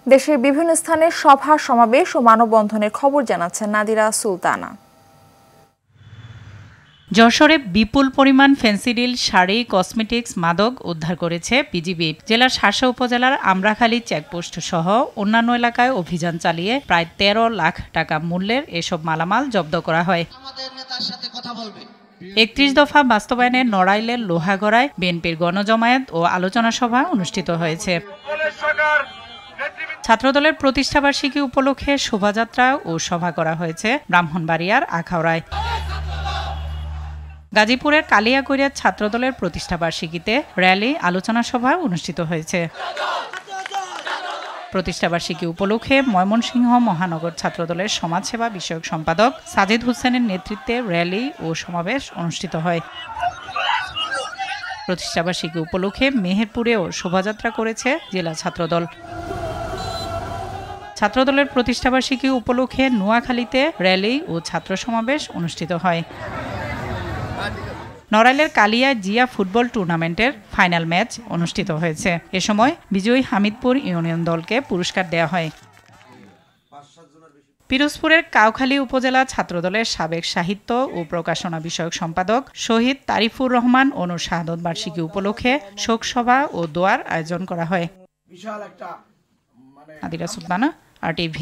দেশের বিভিন্ন স্থানে সভা সমাবেশ ও মানববন্ধনের খবর জানাচ্ছেন নাদিরা সুলতানা। যশোরে বিপুল পরিমাণ ফেন্সিডিল, শাড়ি, কসমেটিক্স, মাদক উদ্ধার করেছে বিজিবি। জেলার শাসা উপজেলার আমরাখালী চেকপোস্ট সহ অন্যান্য এলাকায় অভিযান চালিয়ে প্রায় ১৩ লাখ টাকা মূল্যের এসব মালামাল জব্দ করা হয়। ৩১ দফা বাস্তবায়নে নড়াইলের লোহাগড়ায় বিএনপির গণজমায়েত ও আলোচনা সভা অনুষ্ঠিত হয়েছে। ছাত্রদলের প্রতিষ্ঠাবার্ষিকী উপলক্ষে শোভাযাত্রা ও সভা করা হয়েছে ব্রাহ্মণবাড়িয়ার আখাউড়ায়। গাজীপুরের কালিয়াকৈরিয়া ছাত্রদলের প্রতিষ্ঠাবার্ষিকীতে র্যালি, আলোচনা সভা অনুষ্ঠিত হয়েছে। প্রতিষ্ঠাবার্ষিকী উপলক্ষে ময়মনসিংহ মহানগর ছাত্রদলের সমাজসেবা বিষয়ক সম্পাদক সাজিদ হোসেনের নেতৃত্বে র্যালি ও সমাবেশ অনুষ্ঠিত হয়। প্রতিষ্ঠাবার্ষিকী উপলক্ষে মেহেরপুরেও শোভাযাত্রা করেছে জেলা ছাত্রদল। ছাত্রদলের প্রতিষ্ঠাবার্ষিকী উপলক্ষে নোয়াখালীতে র্যালি ও ছাত্র সমাবেশ অনুষ্ঠিত হয়। নড়াইলের কালিয়া জিয়া ফুটবল টুর্নামেন্টের ফাইনাল ম্যাচ অনুষ্ঠিত হয়েছে। এ সময় বিজয়ী হামিদপুর ইউনিয়ন দলকে পুরস্কার দেওয়া হয়। পিরোজপুরের কাউখালী উপজেলা ছাত্রদলের সাবেক সাহিত্য ও প্রকাশনা বিষয়ক সম্পাদক শহীদ তারিফুর রহমান অনুর শাহাদত বার্ষিকী উপলক্ষে শোকসভা ও দোয়ার আয়োজন করা হয়। নাদিরা সুলতানা, RTV।